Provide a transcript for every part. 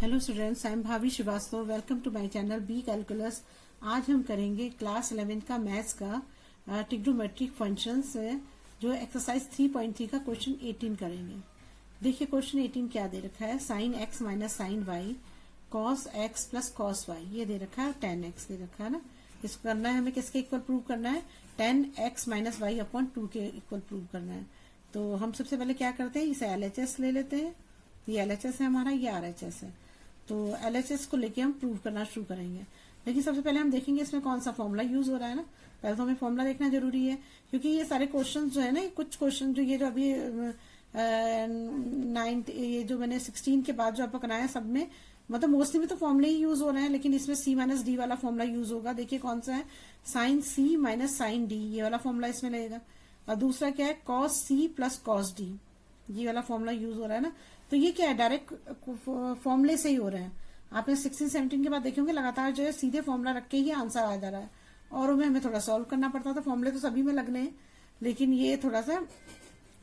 Hello students, I am Bhavi Srivastava. Welcome to my channel B calculus. आज हम करेंगे class 11 का मैथ्स का ट्रिग्नोमेट्रिक फंक्शंस जो एक्सरसाइज 3.3 का क्वेश्चन 18 करेंगे। देखिए क्वेश्चन 18 क्या दे रखा है, sine x minus sine y cos x plus cos y, ये दे रखा है, 10x दे रखा है ना। इसको करना है हमें, किसके इक्वल प्रूव करना है, 10x माइनस वाई अपॉन 2 के इक्वल प्रूव करना है। तो हम सबसे पहले क्या करते हैं, इसे LHS ले लेते हैं। ये LHS है हमारा, ये RHS है। तो LHS को लेके हम प्रूव करना शुरू करेंगे। लेकिन सबसे पहले हम देखेंगे इसमें कौन सा फॉर्मूला यूज हो रहा है ना। पहले तो हमें फॉर्मूला देखना जरूरी है, क्योंकि ये सारे क्वेश्चन जो है ना, कुछ क्वेश्चन जो ये जो अभी 9 ये जो मैंने 16 के बाद जो आपको कराया, सब में मतलब मोस्टली में तो फॉर्मूले ही यूज हो रहे हैं, लेकिन इसमें C माइनस डी वाला फॉर्मूला यूज होगा। देखिए कौन सा है, sine C minus sine D, ये वाला फॉर्मूला इसमें लगेगा। और दूसरा क्या है, cos C plus cos D, ये वाला फॉर्मूला यूज हो रहा है ना। तो ये क्या है, डायरेक्ट फॉर्मूले से ही हो रहे हैं। आपने 16-17 के बाद देखे होंगे लगातार जो है सीधे फॉर्मूला रख के ही आंसर आ जा रहा है, और उनमें हमें थोड़ा सॉल्व करना पड़ता था। फॉर्मूले तो सभी में लगने हैं, लेकिन ये थोड़ा सा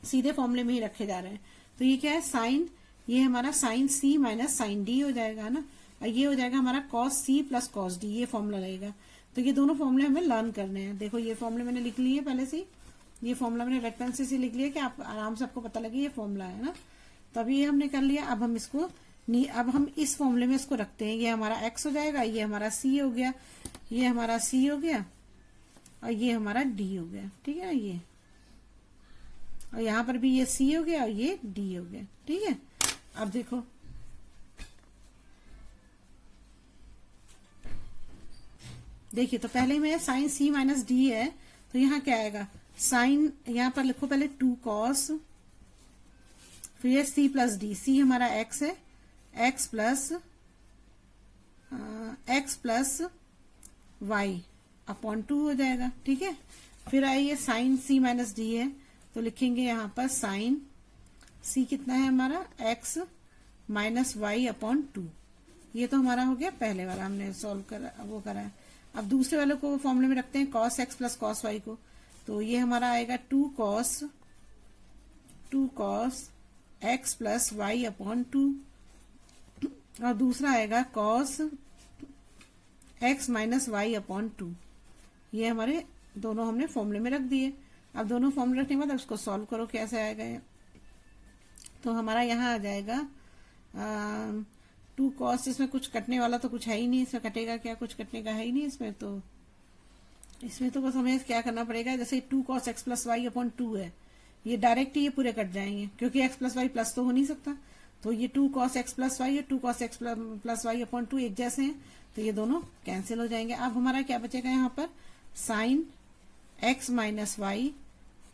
सीधे फॉर्मूले में ही रखे जा रहे हैं। तो ये क्या है, साइन, ये हमारा sine C minus sine D हो जाएगा ना, और ये हो जाएगा हमारा cos C plus cos D, ये फॉर्मूला लगेगा। तो ये दोनों फॉर्मूले हमें लर्न करने हैं। देखो ये फॉर्मूले मैंने लिख लिए पहले से, ये फॉर्मूला मैंने रेड पेन से लिख लिया कि आप आराम से आपको पता लगे ये फॉर्मूला है ना। तो अभी ये हमने कर लिया। अब हम इसको अब हम इस फॉर्मूले में इसको रखते हैं। ये हमारा x हो जाएगा, ये हमारा c हो गया, ये हमारा c हो गया, और ये हमारा d हो गया, ठीक है ये। और यहाँ पर भी ये c हो गया और ये d हो गया, ठीक है। अब देखो देखिए, तो पहले में साइन C माइनस डी है, तो यहाँ क्या आएगा, साइन, यहाँ पर लिखो पहले 2 कॉस, फिर C प्लस डी, C हमारा x है, x प्लस वाई अपॉन 2 हो जाएगा, ठीक है। फिर आइए साइन C माइनस डी है, तो लिखेंगे यहाँ पर साइन C कितना है हमारा, x माइनस वाई अपॉन 2। ये तो हमारा हो गया पहले वाला, हमने सॉल्व करा, वो करा है। अब दूसरे वाले को फॉर्मूले में रखते हैं, cos x plus cos y को। तो ये हमारा आएगा 2 cos x plus y upon 2, और दूसरा आएगा cos x minus y upon 2। ये हमारे दोनों हमने फॉर्मूले में रख दिए। अब दोनों फॉर्मूले रखने के बाद अब उसको सॉल्व करो कैसे आएगा ये। तो हमारा यहाँ आ जाएगा 2 कॉस, इसमें कुछ कटने वाला तो कुछ है ही नहीं, इसमें कटेगा क्या, कुछ कटने का है ही नहीं इसमें। तो इसमें तो बस हमें क्या करना पड़ेगा, जैसे 2 cos x plus y upon 2 है, ये डायरेक्ट ये पूरे कट जाएंगे, क्योंकि x प्लस वाई प्लस तो हो नहीं सकता। तो ये 2 कॉस x प्लस वाई और 2 cos x plus y upon 2 एक जैसे हैं, तो ये दोनों कैंसिल हो जाएंगे। अब हमारा क्या बचेगा यहाँ पर, sine x minus y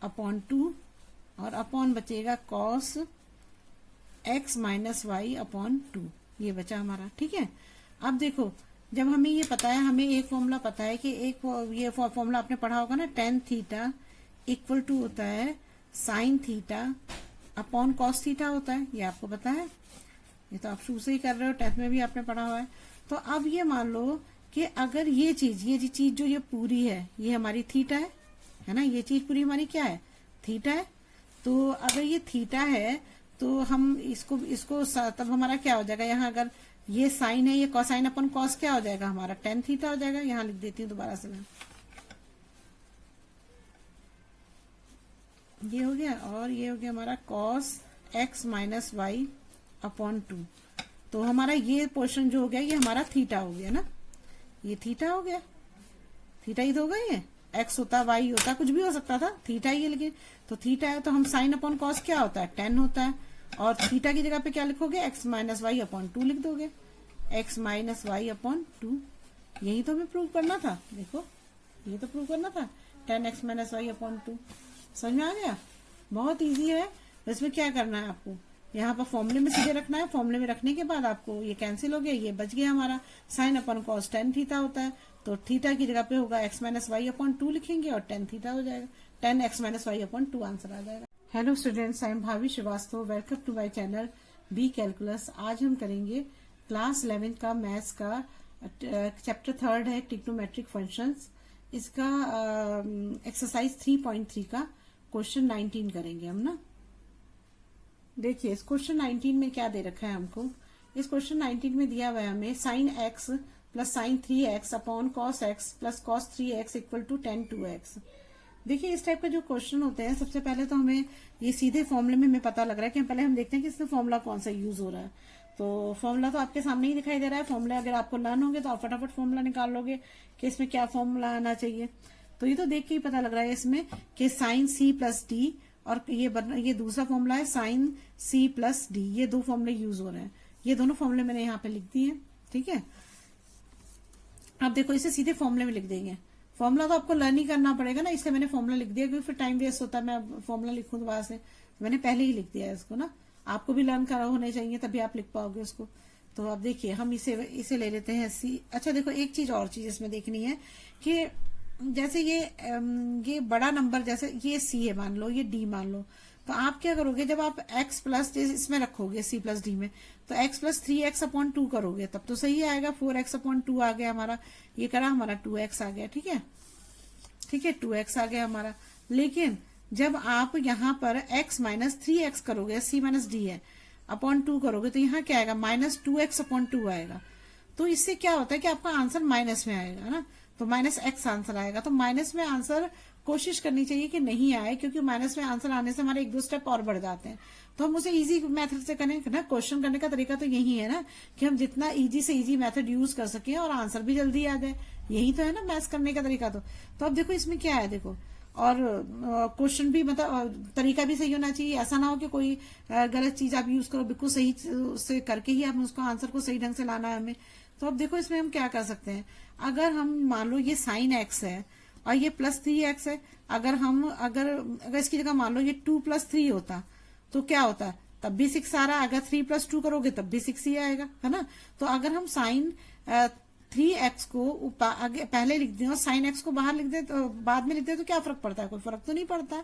upon 2, और अपॉन बचेगा cos x minus y upon 2, ये बचा हमारा, ठीक है। अब देखो, जब हमें ये पता है, हमें एक फॉर्मूला पता है कि एक ये फॉर्मूला आपने पढ़ा होगा ना, tan थीटा इक्वल टू होता है sine theta upon cos theta होता है, ये आपको पता है, ये तो आप शुरू से ही कर रहे हो, 10th में भी आपने पढ़ा हुआ है। तो अब ये मान लो कि अगर ये चीज जो ये पूरी है, ये हमारी थीटा है ना, ये चीज पूरी हमारी क्या है, थीटा है। तो अगर ये थीटा है तो हम इसको तब हमारा क्या हो जाएगा, यहाँ अगर ये साइन है, ये कॉसाइन अपन कॉस क्या हो जाएगा हमारा, tan थीटा हो जाएगा। यहाँ लिख देती हूँ दोबारा से मैं, ये हो गया, और ये हो गया हमारा cos x minus y upon 2। तो हमारा ये पोर्शन जो हो गया, ये हमारा थीटा हो गया ना, ये थीटा हो गया, थीटा ही तो होगा, ये x होता, y होता, कुछ भी हो सकता था, थीटा ही है। लेकिन तो थीटा है, तो हम साइन अपॉन कॉस क्या होता है, tan होता है, और थीटा की जगह पे क्या लिखोगे, x माइनस वाई अपॉन 2 लिख दोगे, x माइनस वाई अपॉन 2। यही तो हमें प्रूव करना था, देखो ये तो प्रूव करना था, tan x minus y upon 2। समझ में आ गया, बहुत इजी है। तो इसमें क्या करना है आपको, यहाँ पर फॉर्मूले में सीधे रखना है, फॉर्मूले में रखने के बाद आपको ये कैंसिल हो गया, ये बच गया हमारा, साइन अपन कॉस tan थीटा होता है, तो थीटा की जगह पे होगा x माइनस वाई अपॉन 2 लिखेंगे, और tan थीटा हो जाएगा, tan x minus y upon 2 answer आ जाएगा। Hello students, I am Bhavi Srivastava. Welcome to my channel B calculus. आज हम करेंगे क्लास 11 का मैथ्स का चैप्टर 3 है, ट्रिग्नोमेट्रिक फंक्शंस। इसका एक्सरसाइज 3.3 का क्वेश्चन 19 करेंगे हम ना। देखिए इस क्वेश्चन 19 में क्या दे रखा है हमको, इस क्वेश्चन 19 में दिया हुआ है हमें sine x plus sine 3x upon cos x plus cos 3x equal to tan 2x। देखिए इस टाइप के जो क्वेश्चन होते हैं सबसे पहले तो हमें ये सीधे फॉर्मूले में हमें पता लग रहा है कि पहले हम देखते हैं कि इसमें फॉर्मूला कौन सा यूज हो रहा है। तो फॉर्मूला तो आपके सामने ही दिखाई दे रहा है। फॉर्मूला अगर आपको लर्न होंगे तो आप फटाफट फॉर्मूला निकाल लोगे कि इसमें क्या फॉर्मूला आना चाहिए। तो ये तो देख के ही पता लग रहा है इसमें कि साइन सी प्लस डी और ये दूसरा फॉर्मूला है साइन सी प्लस डी। ये दो फॉर्मूले यूज हो रहे हैं। ये दोनों फॉर्मूले मैंने यहाँ पे लिख दिए। ठीक है, अब देखो इसे सीधे फॉर्मूले में लिख देंगे। फॉर्मूला तो आपको लर्न ही करना पड़ेगा ना, इसलिए मैंने फॉर्मूला लिख दिया क्योंकि फिर टाइम वेस्ट होता है। मैं फॉर्मूला लिखूं दोबारा से, मैंने पहले ही लिख दिया है इसको ना। आपको भी लर्न करा होने चाहिए तभी आप लिख पाओगे उसको। तो अब देखिए हम इसे ले लेते हैं सी। अच्छा देखो एक चीज और चीज इसमें देखनी है कि जैसे ये बड़ा नंबर जैसे ये सी है मान लो, ये डी मान लो, तो आप क्या करोगे जब आप x प्लस इसमें रखोगे सी प्लस डी में, तो x प्लस 3x अपॉन 2 करोगे तब तो सही आएगा। 4x अपॉन 2 आ गया हमारा, ये करा हमारा 2x आ गया। ठीक है, ठीक है 2x आ गया हमारा। लेकिन जब आप यहाँ पर x माइनस 3x करोगे, c माइनस डी है, अपॉन 2 करोगे तो यहाँ क्या आएगा माइनस 2x अपॉन 2 आएगा। तो इससे क्या होता है कि आपका आंसर माइनस में आएगा ना, तो माइनस एक्स आंसर आएगा। तो माइनस में आंसर कोशिश करनी चाहिए कि नहीं आए, क्योंकि माइनस में आंसर आने से हमारे एक दो स्टेप और बढ़ जाते हैं। तो हम उसे इजी मेथड से करें ना। क्वेश्चन करने का तरीका तो यही है ना कि हम जितना इजी से इजी मेथड यूज कर सकें और आंसर भी जल्दी आ जाए। यही तो है ना मैथ्स करने का तरीका। तो अब देखो इसमें क्या है, देखो और क्वेश्चन भी मतलब तरीका भी सही होना चाहिए। ऐसा ना हो कि कोई गलत चीज आप यूज करो, बिल्कुल सही से करके ही आप उसको आंसर को सही ढंग से लाना है हमें। तो अब देखो इसमें हम क्या कर सकते हैं। अगर हम मान लो ये साइन एक्स है और ये प्लस 3x है, अगर इसकी जगह मान लो ये 2 प्लस 3 होता तो क्या होता, तब भी 6 आ रहा है। अगर 3 प्लस 2 करोगे तब भी 6 ही आएगा, है ना। तो अगर हम साइन 3x को आगे पहले लिख दें और साइन एक्स को बाहर लिख दें तो बाद में लिख दें तो क्या फर्क पड़ता है, कोई फर्क तो नहीं पड़ता।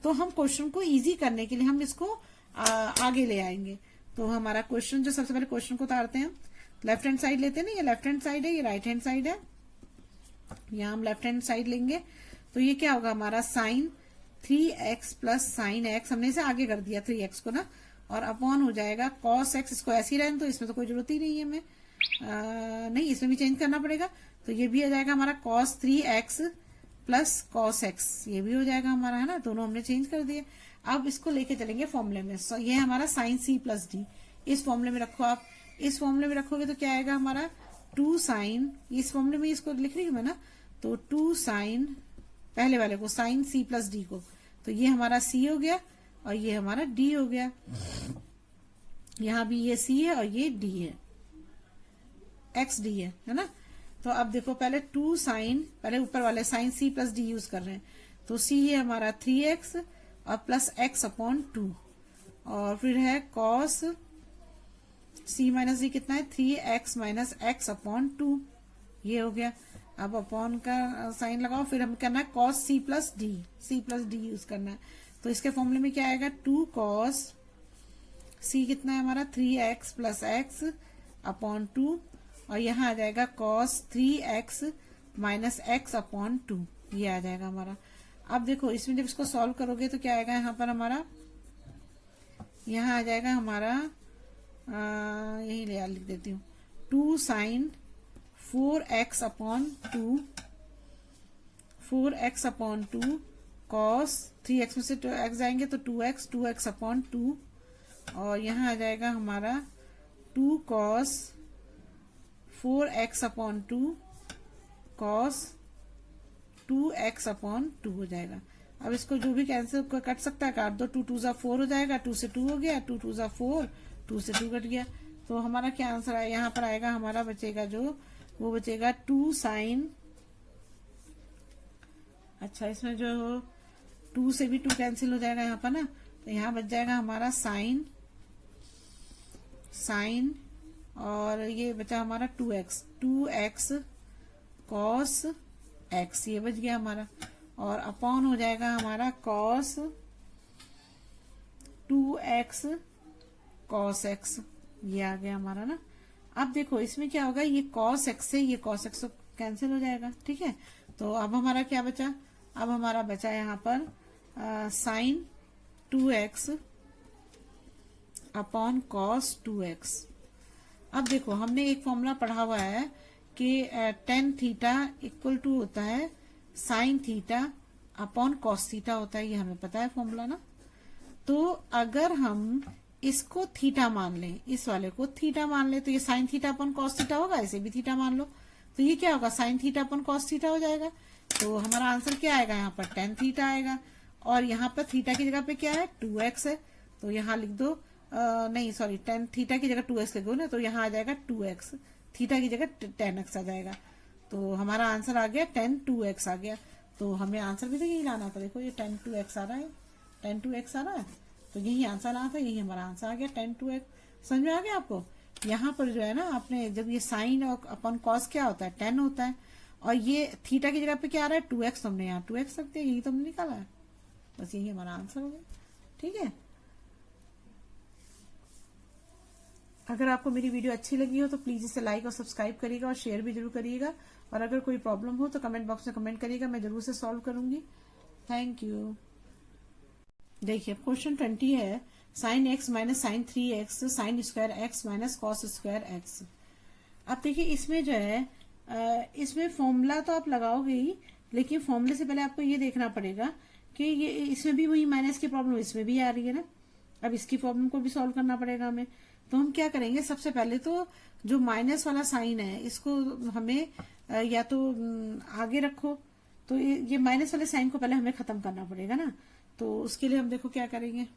तो हम क्वेश्चन को इजी करने के लिए हम इसको आगे ले आएंगे। तो हमारा क्वेश्चन जो सबसे पहले क्वेश्चन को उतारते हैं, लेफ्ट हैंड साइड लेते हैं ना, ये लेफ्ट हैंड साइड है, ये राइट हैंड साइड है। यहाँ हम लेफ्ट हैंड साइड लेंगे तो ये क्या होगा हमारा sign 3x plus sine x, हमने इसे आगे कर दिया 3x को ना, और अपॉन हो जाएगा कॉस एक्स। इसको ऐसे ही रहने तो इसमें तो कोई जरूरत ही नहीं है हमें, नहीं इसमें भी चेंज करना पड़ेगा। तो ये भी आ जाएगा हमारा cos 3x plus cos x, ये भी हो जाएगा हमारा, है ना। दोनों हमने चेंज कर दिए। अब इसको लेके चलेंगे फॉर्मूले में। ये हमारा साइन c प्लस डी, इस फॉर्मूले में रखो आप। इस फॉर्मूले में रखोगे तो क्या आएगा हमारा 2 साइन, इस फॉर्मूले में इसको लिख रही हूँ मैं ना, तो 2 साइन पहले वाले को साइन c प्लस डी को, तो ये हमारा c हो गया और ये हमारा d हो गया। यहाँ भी ये c है और ये d है, x d है ना। तो अब देखो पहले 2 साइन, पहले ऊपर वाले sine c plus D use कर रहे हैं, तो c है हमारा 3x और प्लस x अपॉन 2, और फिर है कॉस c माइनस डी कितना है 3x माइनस x अपॉन 2, ये हो गया। अब अपॉन का साइन लगाओ, फिर हम करना है cos c plus D use करना है। तो इसके फॉर्मूले में क्या आएगा 2 कॉस c कितना है हमारा 3x प्लस x अपॉन 2, और यहाँ आ जाएगा cos 3x minus x upon 2, ये आ जाएगा हमारा। अब देखो इसमें जब इसको सॉल्व करोगे तो क्या आएगा यहाँ पर हमारा, यहाँ आ जाएगा हमारा यही लिख देती हूँ 2 sign 4x upon 2, 4x upon 2 cos 3x में से 2x जाएंगे तो 2x अपॉन 2, और यहाँ आ जाएगा हमारा 2 cos 4x upon 2 cos 2x upon 2 हो जाएगा। अब इसको जो भी कैंसिल कट सकता है काट दो, 2 2 जा 4 हो जाएगा, 2 से 2 हो गया, 2 2 जा 4, 2 से 2 कट गया। तो हमारा क्या आंसर है, यहाँ पर आएगा हमारा बचेगा जो वो बचेगा 2 साइन, अच्छा इसमें जो 2 से भी 2 कैंसिल हो जाएगा यहाँ पर ना, तो यहाँ बच जाएगा हमारा साइन और ये बचा हमारा 2x कॉस x, ये बच गया हमारा, और अपॉन हो जाएगा हमारा कॉस 2x कॉस x, ये आ गया हमारा ना। अब देखो इसमें क्या होगा, ये कॉस x से ये कॉस x कैंसिल हो जाएगा, ठीक है। तो अब हमारा क्या बचा, अब हमारा बचा यहाँ पर sign 2x upon cos 2x। अब देखो हमने एक फॉर्मूला पढ़ा हुआ है कि टेन थीटा इक्वल टू होता है sine theta upon cos theta होता है, ये हमें पता है फॉर्मूला ना। तो अगर हम इसको थीटा मान लें, इस वाले को थीटा मान लें, तो ये sine theta upon cos theta होगा, इसे भी थीटा मान लो, तो ये क्या होगा, sine theta upon cos theta हो जाएगा। तो हमारा आंसर क्या आएगा, यहाँ पर टेन थीटा आएगा, और यहाँ पर थीटा की जगह पे क्या है, 2x है, तो यहाँ लिख दो नहीं सॉरी, टेन थीटा की जगह 2x लिख दो ना, तो यहाँ आ जाएगा 2x, थीटा की जगह 10x आ जाएगा। तो हमारा आंसर आ गया 10 2x आ गया। तो हमें आंसर भी तो यही लाना था, देखो ये 10 2x आ रहा है, 10 2x आ रहा है, तो यही आंसर आना था, यही हमारा आंसर आ गया 10 2x। समझ में आ गया आपको। यहाँ पर जो है ना, आपने जब ये साइन और अपन कॉस क्या होता है, 10 होता है, और ये थीटा की जगह पे क्या आ रहा है 2x, हमने यहाँ 2x रख दिया, यही तो हमने निकाला है, बस यही हमारा आंसर हो गया। ठीक है, अगर आपको मेरी वीडियो अच्छी लगी हो तो प्लीज इसे लाइक और सब्सक्राइब करिएगा और शेयर भी जरूर करिएगा, और अगर कोई प्रॉब्लम हो तो कमेंट बॉक्स में कमेंट करिएगा, मैं जरूर से सॉल्व करूंगी। Thank you. देखिए क्वेश्चन 20 है, sine x minus sine 3x sine square x minus cos square x. अब देखिए इसमें जो है इसमें फॉर्मूला तो आप लगाओगे ही, लेकिन फॉर्मूले से पहले आपको ये देखना पड़ेगा कि ये इसमें भी वही माइनस की प्रॉब्लम इसमें भी आ रही है ना। अब इसकी प्रॉब्लम को भी सॉल्व करना पड़ेगा हमें। तो हम क्या करेंगे, सबसे पहले तो जो माइनस वाला साइन है इसको हमें या तो आगे रखो, तो ये माइनस वाले साइन को पहले हमें खत्म करना पड़ेगा ना। तो उसके लिए हम देखो क्या करेंगे।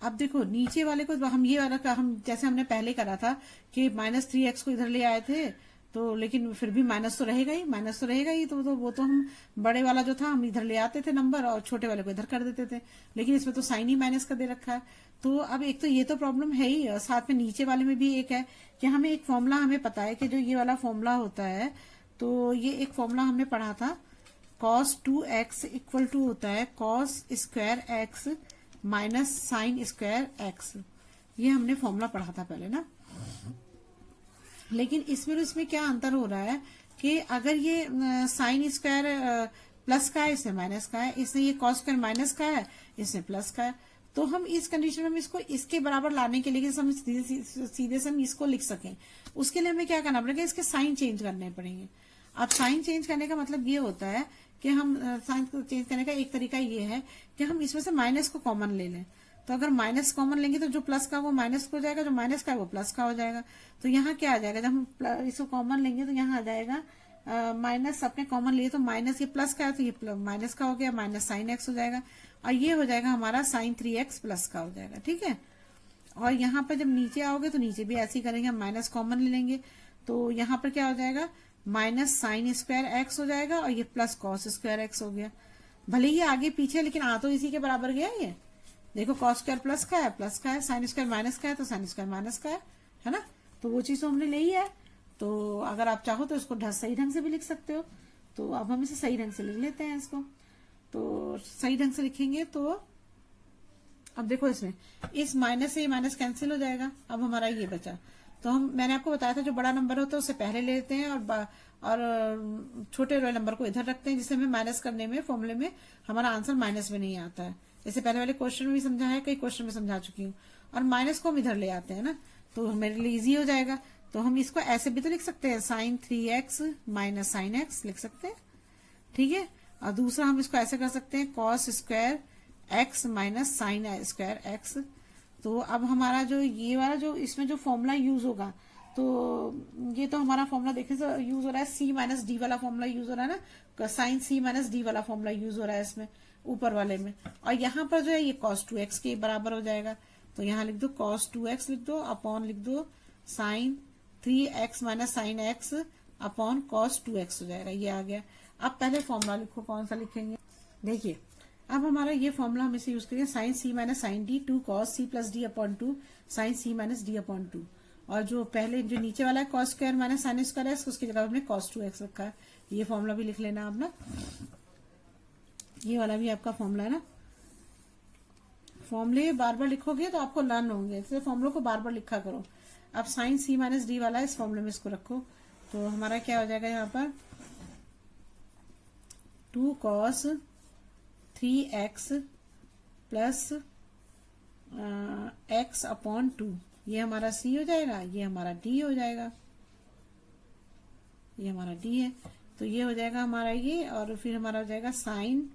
अब देखो नीचे वाले को हम ये वाला का हम जैसे हमने पहले करा था कि -3x को इधर ले आए थे, तो लेकिन फिर भी माइनस तो रहेगा ही, माइनस तो रहेगा ही, तो वो तो हम बड़े वाला जो था हम इधर ले आते थे नंबर, और छोटे वाले को इधर कर देते थे, लेकिन इसमें तो साइन ही माइनस का दे रखा है। तो अब एक तो ये तो प्रॉब्लम है ही, और साथ में नीचे वाले में भी एक है कि हमें एक फॉर्मूला हमें पता है कि जो ये वाला फॉर्मूला होता है, तो ये एक फॉर्मूला हमने पढ़ा था, cos 2x इक्वल टू होता है cos square x minus sine square x. ये हमने फॉर्मूला पढ़ा था पहले ना। लेकिन इसमें क्या अंतर हो रहा है कि अगर ये साइन स्क्वायर प्लस का है, इसमें माइनस का है, इसमें ये कॉस स्क्वायर माइनस का है, इसमें प्लस का है, तो हम इस कंडीशन में हम इसको इसके बराबर लाने के लिए हम सीधे से हम इसको लिख सकें, उसके लिए हमें क्या करना पड़ेगा, इसके साइन चेंज करने पड़ेंगे। अब साइन चेंज करने का मतलब ये होता है कि हम साइन को चेंज करने का एक तरीका ये है कि हम इसमें से माइनस को कॉमन ले लें। तो अगर माइनस कॉमन लेंगे तो जो प्लस का वो माइनस हो जाएगा, जो माइनस का है वो प्लस का हो जाएगा। तो यहाँ क्या आ जाएगा, जब हम इसको कॉमन लेंगे तो यहाँ आ जाएगा माइनस, अपने कॉमन लिए तो माइनस, ये प्लस का है तो ये माइनस का हो गया, माइनस साइन एक्स हो जाएगा, और ये हो जाएगा हमारा साइन 3x प्लस का हो जाएगा। ठीक है, और यहाँ पर जब नीचे आओगे तो नीचे भी ऐसे ही करेंगे, हम माइनस कॉमन ले लेंगे, तो यहाँ पर क्या हो जाएगा, माइनस साइन स्क्वायर एक्स हो जाएगा, और ये प्लस कॉस स्क्वायर एक्स हो गया। भले ही आगे पीछे, लेकिन आ तो इसी के बराबर गया ये। देखो कॉस स्क्वायर प्लस का है, प्लस का है, साइन स्क्वायर माइनस का है, तो साइन स्क्वायर माइनस का है ना। तो वो चीज तो हमने ले ही है। तो अगर आप चाहो तो इसको सही ढंग से भी लिख सकते हो। तो अब हम इसे सही ढंग से लिख लेते हैं इसको। तो सही ढंग से लिखेंगे तो अब देखो इसमें इस माइनस से ये माइनस कैंसिल हो जाएगा। अब हमारा ये बचा, तो मैंने आपको बताया था जो बड़ा नंबर होता है उससे पहले ले लेते हैं, और छोटे वाले नंबर को इधर रखते हैं, जिससे हमें माइनस करने में फॉर्मूले में हमारा आंसर माइनस में नहीं आता है। जैसे पहले वाले क्वेश्चन में भी समझा है, कई क्वेश्चन में समझा चुकी हूँ। और माइनस को हम इधर ले आते हैं ना, तो मेरे लिए इजी हो जाएगा। तो हम इसको ऐसे भी तो लिख सकते हैं, sign 3x minus sine x लिख सकते हैं। ठीक है, और दूसरा हम इसको ऐसे कर सकते हैं, cos square x minus sine square x. तो अब हमारा जो ये वाला जो इसमें जो फॉर्मूला यूज होगा, तो ये तो हमारा फॉर्मूला देखने से यूज हो रहा है, सी माइनस डी वाला फॉर्मूला यूज हो रहा है ना, साइन सी माइनस डी वाला फॉर्मूला यूज हो रहा है इसमें ऊपर वाले में। और यहाँ पर जो है ये cos 2x के बराबर हो जाएगा। तो यहाँ लिख दो cos 2x लिख दो, अपॉन लिख दो sine 3x minus sine x upon cos 2x हो जाएगा। ये आ गया। अब पहले फॉर्मूला लिखो, कौन सा लिखेंगे। देखिए अब हमारा ये फॉर्मूला हम इसे यूज करेंगे, sine C minus sine D 2 cos c plus D upon 2 sine C minus D upon 2। और जो पहले जो नीचे वाला है cos square minus sine square है, उसकी जगह हमने cos 2x रखा है। ये फॉर्मूला भी लिख लेना आप ना, ये वाला भी आपका फॉर्मूला है ना। फॉर्मूले बार बार लिखोगे तो आपको लर्न होंगे, इसलिए फॉर्मूलों को बार बार लिखा करो। अब साइन सी माइनस डी वाला है, इस फॉर्मूले में इसको रखो, तो हमारा क्या हो जाएगा यहाँ पर 2 cos 3x plus x upon 2 ये हमारा सी हो जाएगा, ये हमारा डी हो जाएगा, ये हमारा डी है। तो ये हो जाएगा हमारा ये, और फिर हमारा हो जाएगा sign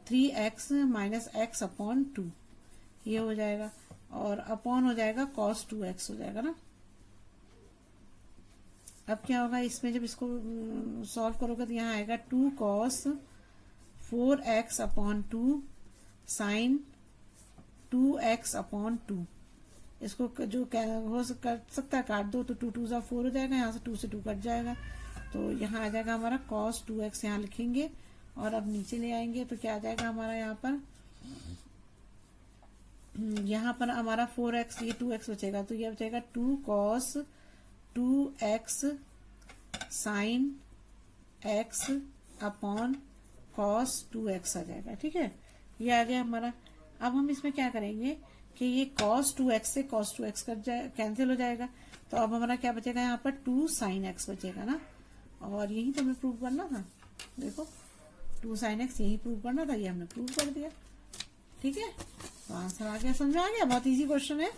3x minus x upon 2, ये हो जाएगा, और अपॉन हो जाएगा कॉस 2x हो जाएगा ना। अब क्या होगा इसमें, जब इसको सॉल्व करोगे तो यहाँ आएगा 2 cos 4x upon 2 sign 2x upon 2। इसको जो हो कर सकता है काट दो, तो 2 2 जा 4 हो जाएगा, यहाँ से 2 से 2 कट जाएगा, तो यहाँ आ जाएगा हमारा cos 2x, यहाँ लिखेंगे और अब नीचे ले आएंगे तो क्या आ जाएगा हमारा यहाँ पर हमारा 4x, ये 2x बचेगा, तो ये बचेगा 2 cos 2x sine x upon cos 2x आ जाएगा। ठीक है, ये आ गया हमारा। अब हम इसमें क्या करेंगे कि ये cos 2x से cos 2x कैंसिल हो जाएगा, तो अब हमारा क्या बचेगा यहाँ पर 2 sin x बचेगा ना, और यही तो हमें प्रूव करना था। देखो 2 sin x यही प्रूव करना था, ये हमने प्रूव कर दिया। ठीक है, तो आंसर आ गया, समझ में आ गया, बहुत इजी क्वेश्चन है।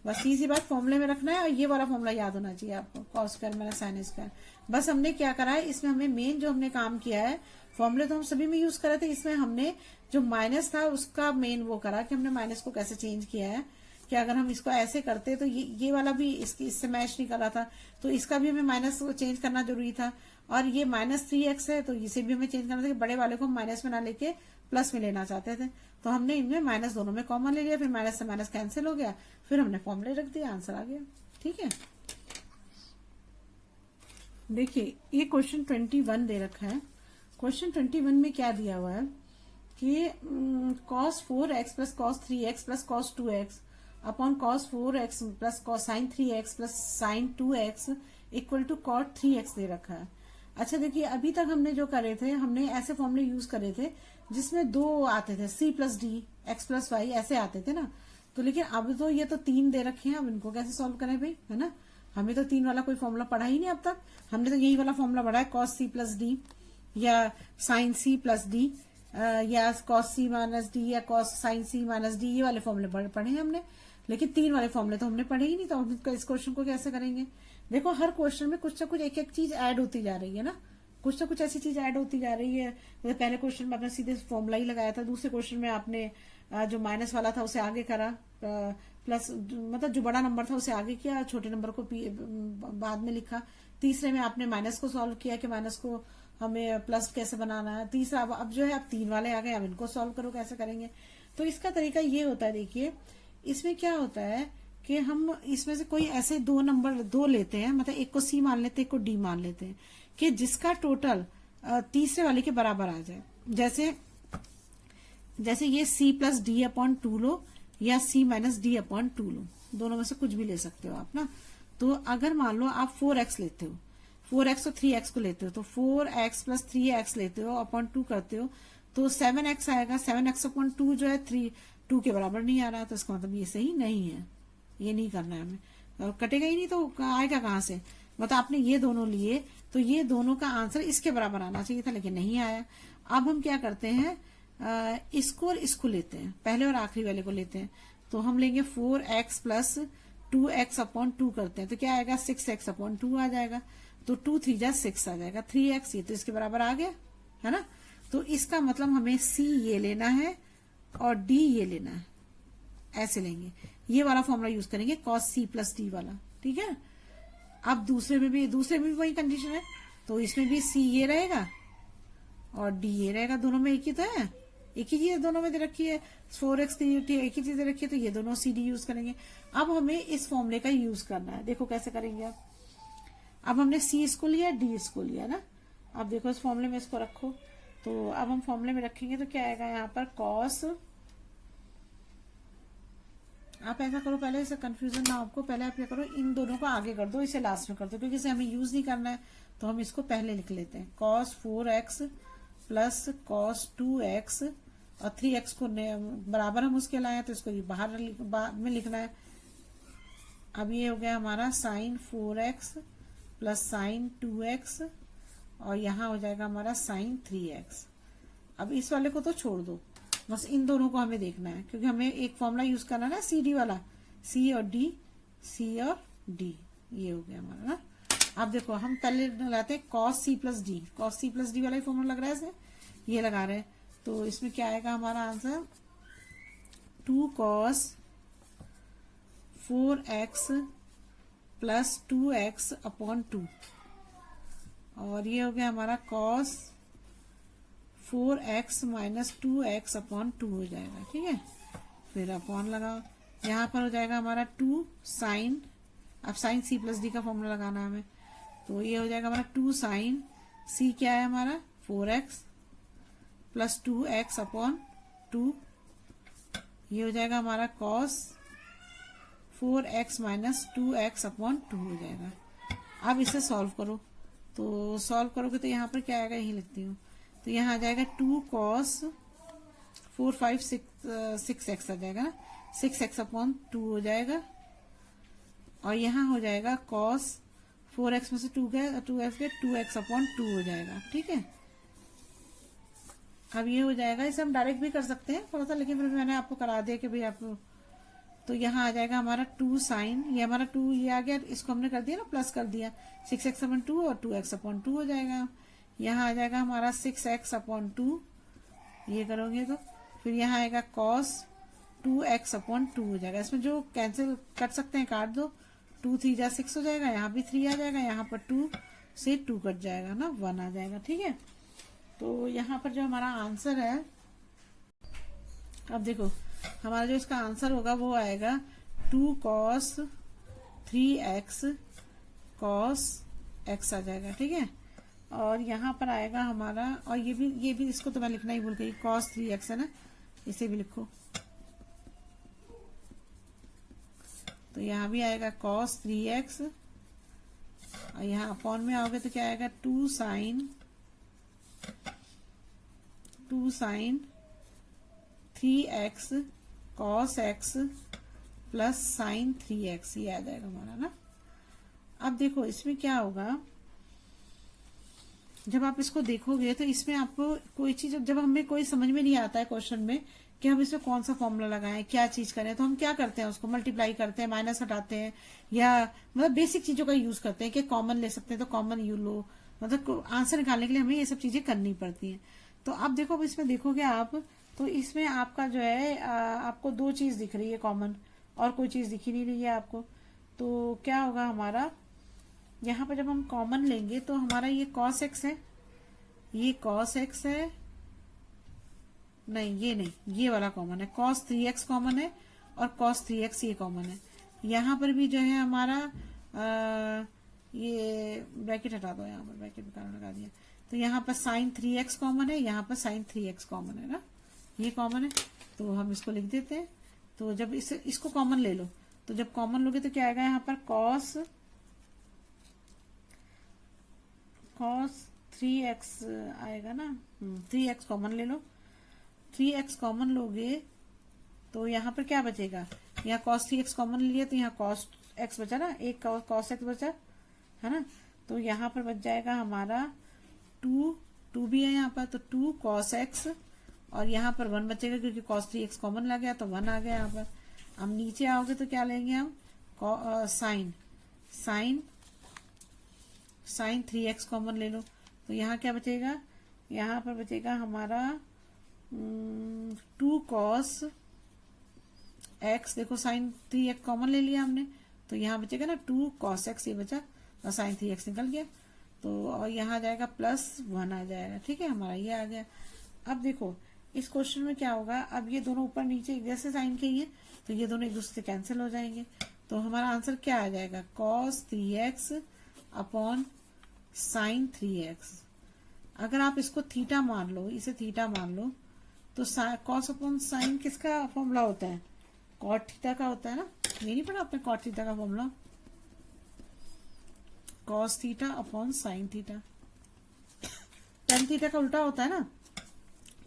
बस इसी बात फॉर्मूले में रखना है, और ये वाला फॉर्मूला याद होना चाहिए आपको, cos square minus sine square. बस हमने क्या करा है इसमें, हमें मेन जो हमने काम किया है, फॉर्मूले तो हम सभी में यूज करे थे, इसमें हमने जो माइनस था उसका मेन वो करा कि हमने माइनस को कैसे चेंज किया है, कि अगर हम इसको ऐसे करते तो ये वाला भी इससे मैच नहीं कर रहा था, तो इसका भी हमें माइनस को चेंज करना जरूरी था। और ये माइनस 3x है, तो इसे भी हमें चेंज करना था कि बड़े वाले को हम माइनस में ना लेके प्लस में लेना चाहते थे, तो हमने इनमें माइनस दोनों में कॉमन ले लिया, फिर माइनस से माइनस कैंसिल हो गया, फिर हमने फॉर्मूले रख दिया, आंसर आ गया। ठीक है, देखिए ये क्वेश्चन 21 दे रखा है। क्वेश्चन 21 में क्या दिया हुआ है कि cos 4x plus cos 3x plus cos 2x upon cos 4x plus cos sin 3x plus sin 2x equal to cot 3x दे रखा है। अच्छा देखिए, अभी तक हमने जो करे थे, हमने ऐसे फॉर्मूले यूज करे थे जिसमें 2 आते थे, c plus D x plus y ऐसे आते थे ना, तो लेकिन अब तो ये तो 3 दे रखे हैं, अब इनको कैसे सॉल्व करें भाई, है ना। हमें तो 3 वाला कोई फॉर्मूला पढ़ा ही नहीं अब तक, हमने तो यही वाला फॉर्मूला पढ़ा है, cos c प्लस डी या sin c प्लस डी या cos c माइनस डी या cos sin c minus D, ये वाले फॉर्मूले पढ़े हैं हमने, लेकिन 3 वाले फॉर्मूले तो हमने पढ़े ही नहीं, तो हम इस क्वेश्चन को कैसे करेंगे। देखो हर क्वेश्चन में कुछ ना कुछ एक एक चीज ऐड होती जा रही है ना, कुछ ना कुछ ऐसी चीज ऐड होती जा रही है। तो पहले क्वेश्चन में आपने सीधे फॉर्मूला ही लगाया था, दूसरे क्वेश्चन में आपने जो माइनस वाला था उसे आगे करा, प्लस मतलब जो बड़ा नंबर था उसे आगे किया, छोटे नंबर को बाद में लिखा। तीसरे में आपने माइनस को सॉल्व किया कि माइनस को हमें प्लस कैसे बनाना है। तीसरा अब जो है, अब 3 वाले आ गए, अब इनको सॉल्व करो कैसे करेंगे। तो इसका तरीका ये होता है, देखिए इसमें क्या होता है कि हम इसमें से कोई ऐसे 2 नंबर 2 लेते हैं, मतलब एक को सी मान लेते हैं, एक को डी मान लेते हैं, कि जिसका टोटल तीसरे वाले के बराबर आ जाए। जैसे ये c प्लस डी अपॉन 2 लो या c माइनस डी अपॉन 2 लो, दोनों में से कुछ भी ले सकते हो आप ना। तो अगर मान लो आप 4x लेते हो, 4x और 3x को लेते हो, तो 4x प्लस 3x लेते हो अपॉन 2 करते हो, तो 7x आएगा। 7x अपॉन 2 जो है 2 के बराबर नहीं आ रहा, तो इसका मतलब ये सही नहीं है, ये नहीं करना है हमें, कटेगा ही नहीं तो आएगा कहाँ से। मतलब आपने ये दोनों लिए, तो ये दोनों का आंसर इसके बराबर आना चाहिए था, लेकिन नहीं आया। अब हम क्या करते हैं, इसको और इसको लेते हैं, पहले और आखिरी वाले को लेते हैं। तो हम लेंगे 4x प्लस 2x अपॉन 2 करते हैं, तो क्या आएगा 6x अपॉन 2 आ जाएगा। तो 2 3 जा 6 आ जाएगा, 3x ये तो इसके बराबर आ गया, है ना। तो इसका मतलब हमें c ये लेना है और d ये लेना है, ऐसे लेंगे, ये वाला फॉर्मूला यूज करेंगे cos c प्लस डी वाला। ठीक है, अब दूसरे में भी वही कंडीशन है, तो इसमें भी c ये रहेगा और d ये रहेगा, दोनों में एक ही तो है, एक ही चीज दोनों में दे रखी है, 4x एक ही चीज दे रखी है, तो ये दोनों सी डी यूज करेंगे। अब हमें इस फॉर्मूले का यूज करना है, देखो कैसे करेंगे आप। अब हमने c इसको लिया, d इसको लिया ना, अब देखो इस फॉर्मूले में इसको रखो, तो अब हम फॉर्मूले में रखेंगे तो क्या आएगा यहाँ पर cos, आप ऐसा करो, पहले इसे कंफ्यूजन ना आपको, पहले आप क्या करो, इन दोनों को आगे कर दो, इसे लास्ट में कर दो, क्योंकि इसे हमें यूज नहीं करना है, तो हम इसको पहले लिख लेते हैं। cos 4x plus cos 2x और 3x को बराबर हम उसके लाए, तो इसको बाहर में लिखना है। अब ये हो गया हमारा sin 4x plus sin 2x और यहाँ हो जाएगा हमारा sin 3x। अब इस वाले को तो छोड़ दो, बस इन दोनों को हमें देखना है, क्योंकि हमें एक फॉर्मूला यूज करना है ना, सी डी वाला, सी और डी, सी और डी, ये हो गया हमारा ना। अब देखो हम पहले लगाते हैं cos C plus D, cos C plus D वाला ही फॉर्मूला लग रहा है इसे, ये लगा रहे हैं। तो इसमें क्या आएगा हमारा answer, 2 cos 4x plus 2x upon 2, और ये हो गया हमारा cos 4x minus 2x upon 2 हो जाएगा, ठीक है। फिर अपॉन लगाओ, यहाँ पर हो जाएगा हमारा 2 साइन, अब साइन सी प्लस डी का फॉर्मूला लगाना है हमें, तो ये हो जाएगा हमारा 2 साइन सी क्या है हमारा 4x प्लस 2x अपॉन 2, ये हो जाएगा हमारा cos 4x minus 2x upon 2 हो जाएगा। अब इसे सॉल्व करो, तो सॉल्व करोगे तो यहाँ पर क्या आएगा, यही लिखती हूँ, तो यहाँ आ जाएगा 2 cos 4 5 6x आ जाएगा ना, 6x अपॉन 2 हो जाएगा, और यहाँ हो जाएगा cos 4x में से 2x गया 2x अपॉन 2 हो जाएगा, ठीक है। अब ये हो जाएगा, इसे हम डायरेक्ट भी कर सकते हैं थोड़ा सा, लेकिन फिर मैंने आपको करा दिया कि भाई आप, तो यहाँ आ जाएगा हमारा 2 साइन, ये हमारा 2 ये आ गया, इसको हमने कर दिया ना, प्लस कर दिया, 6x अपॉन 2 और 2x अपॉन 2 हो जाएगा। यहाँ आ जाएगा हमारा 6x अपॉन 2, ये करोगे तो फिर यहाँ आएगा cos 2x अपॉन 2 हो जाएगा। इसमें जो कैंसिल कर सकते हैं काट दो, 2 3 जा 6 हो जाएगा, यहाँ भी 3 आ जाएगा, यहाँ पर 2 से 2 कट जाएगा ना, 1 आ जाएगा, ठीक है। तो यहाँ पर जो हमारा आंसर है, अब देखो हमारा जो इसका आंसर होगा वो आएगा 2 cos 3x cos x आ जाएगा, ठीक है। और यहाँ पर आएगा हमारा, और ये भी इसको तो मैं लिखना ही भूल गई, cos 3x है ना, इसे भी लिखो, तो यहाँ भी आएगा cos 3x, और यहाँ अपॉन में आओगे तो क्या आएगा 2 sine 3x cos x plus sine 3x, ये आ जाएगा हमारा ना। अब देखो इसमें क्या होगा, जब आप इसको देखोगे तो इसमें आपको कोई चीज, जब हमें कोई समझ में नहीं आता है क्वेश्चन में कि हम इसमें कौन सा फॉर्मूला लगाएं, क्या चीज करें, तो हम क्या करते हैं, उसको मल्टीप्लाई करते हैं, माइनस हटाते हैं, या मतलब बेसिक चीजों का यूज करते हैं कि कॉमन ले सकते हैं तो कॉमन यू लो, मतलब आंसर निकालने के लिए हमें ये सब चीजें करनी पड़ती हैं। तो अब देखो, अब इसमें देखोगे आप, तो इसमें आपका जो है आपको 2 चीज दिख रही है कॉमन, और कोई चीज दिख ही नहीं रही है आपको। तो क्या होगा हमारा, यहाँ पर जब हम कॉमन लेंगे तो हमारा ये cos x है, ये cos x है, नहीं ये नहीं, ये वाला कॉमन है, cos 3x कॉमन है, और cos 3x ये कॉमन है। यहाँ पर भी जो है हमारा ये ब्रैकेट हटा दो, यहाँ पर ब्रैकेट बेकार लगा दिया, तो यहाँ पर sin 3x कॉमन है, यहाँ पर sin 3x कॉमन है ना, ये कॉमन है, तो हम इसको लिख देते हैं। तो जब इसको कॉमन ले लो, तो जब कॉमन लोगे तो क्या आएगा, यहाँ पर cos 3x आएगा ना, 3x कॉमन ले लो, 3x कॉमन लोगे तो यहाँ पर क्या बचेगा, यहाँ cos 3x कॉमन लिया तो यहाँ cos x बचा ना, एक cos x बचा है ना, तो यहाँ पर बच जाएगा हमारा 2 भी है यहाँ पर, तो 2 cos x, और यहाँ पर 1 बचेगा क्योंकि cos 3x कॉमन लग गया तो 1 आ गया यहाँ पर। अब नीचे आओगे तो क्या लेंगे हम, साइन 3x कॉमन ले लो, तो यहाँ क्या बचेगा, यहाँ पर बचेगा हमारा 2 cos x, देखो साइन 3x कॉमन ले लिया हमने, तो यहाँ बचेगा ना 2 cos x, ये बचा, और साइन 3x निकल गया, तो और यहाँ आ जाएगा +1 आ जाएगा, ठीक है, हमारा ये आ गया। अब देखो इस क्वेश्चन में क्या होगा, अब ये दोनों ऊपर नीचे एक जैसे साइन के ही है, तो ये दोनों एक दूसरे से कैंसिल हो जाएंगे, तो हमारा आंसर क्या आ जाएगा, cos 3x upon sine 3x। अगर आप इसको थीटा मान लो, इसे थीटा मान लो, तो cos अपॉन साइन किसका फॉर्मूला होता है, cot थीटा का होता है ना, ये नहीं पढ़ा आपने cot थीटा का formula, cos theta upon sine theta, tan theta का उल्टा होता है ना,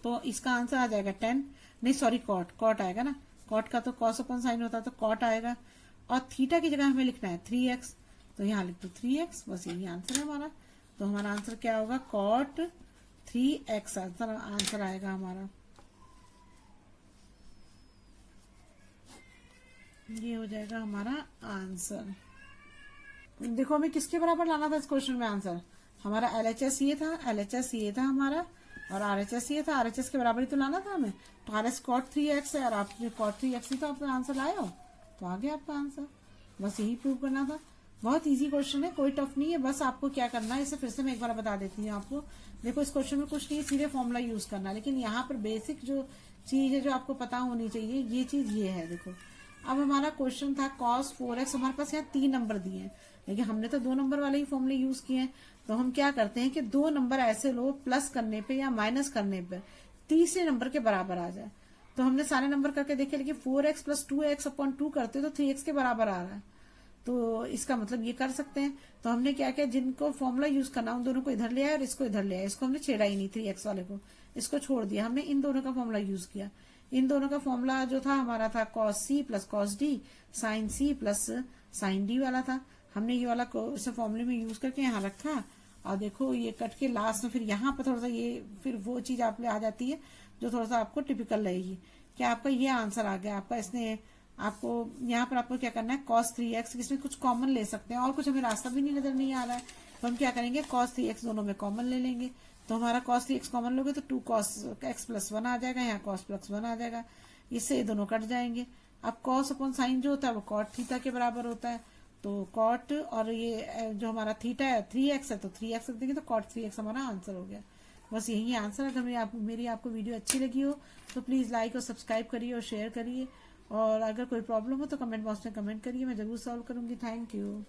तो इसका आंसर आ जाएगा 10, नहीं सॉरी कॉट आएगा ना, कॉट का तो cos अपॉन साइन होता है तो कॉट आएगा, और थीटा की जगह हमें लिखना है 3x, तो यहाँ लिख दो 3x, बस यही आंसर है हमारा। तो हमारा आंसर क्या होगा, cot 3x आंसर आएगा हमारा। ये हो जाएगा हमारा आंसर। देखो हमें किसके बराबर लाना था इस क्वेश्चन में आंसर, हमारा LHS ये था, LHS ये था हमारा, और RHS ये था। RHS के बराबर ही तो लाना था हमें। तो RS cot 3x है और आपने cot 3x ही तो आपका आंसर लाए हो, तो आ गया आपका आंसर। बस यही प्रूव करना था। बहुत इजी क्वेश्चन है, कोई टफ नहीं है। बस आपको क्या करना है, इसे फिर से मैं एक बार बता देती हूँ आपको। देखो इस क्वेश्चन में कुछ नहीं, सीधे फॉर्मूला यूज करना है, लेकिन यहाँ पर बेसिक जो चीज है जो आपको पता होनी चाहिए, ये चीज ये है। देखो अब हमारा क्वेश्चन था cos 4x, हमारे पास यहाँ 3 नंबर दिए हैं, लेकिन हमने तो 2 नंबर वाले ही फॉर्मूले यूज किए हैं। तो हम क्या करते हैं कि 2 नंबर ऐसे लो प्लस करने पे या माइनस करने पे तीसरे नंबर के बराबर आ जाए। तो हमने सारे नंबर करके देखे, लेकिन 4x प्लस 2x अपॉन 2 करते तो 3x के बराबर आ रहा है। तो इसका मतलब ये कर सकते हैं। तो हमने क्या किया, जिनको फॉर्मूला यूज करना उन दोनों को इधर ले आया और इसको इधर ले आया। इसको हमने छेड़ा ही नहीं 3x वाले को, इसको छोड़ दिया। हमने इन दोनों का फॉर्मूला यूज किया। इन दोनों का फॉर्मूला जो था हमारा था cos c plus cos d sin c plus sin d वाला था। हमने ये वाला इसे फॉर्मूले में यूज करके यहाँ रखा, और देखो ये कट के लास्ट में फिर यहाँ पर थोड़ा सा ये फिर वो चीज आप आ जाती है जो थोड़ा सा आपको टिपिकल रहेगी। क्या आपका ये आंसर आ गया आपका। इसने आपको यहाँ पर आपको क्या करना है, cos 3x, इसमें कुछ कॉमन ले सकते हैं और कुछ हमें रास्ता भी नहीं नजर नहीं आ रहा है। तो हम क्या करेंगे, cos 3x दोनों में कॉमन ले लेंगे। तो हमारा cos 3x कॉमन लोगे तो 2 cos x प्लस 1 आ जाएगा, यहाँ cos प्लस 1 आ जाएगा। इससे ये दोनों कट जाएंगे। अब cos अपॉन साइन जो होता है वो cot थीटा के बराबर होता है। तो cot और ये जो हमारा थीटा है 3x है, तो 3x रख देंगे तो cot 3x हमारा आंसर हो गया। बस यही आंसर है। अगर मेरी आपको वीडियो अच्छी लगी हो तो प्लीज लाइक और सब्सक्राइब करिए और शेयर करिए, और अगर कोई प्रॉब्लम हो तो कमेंट बॉक्स में कमेंट करिए, मैं जरूर सॉल्व करूंगी। Thank you.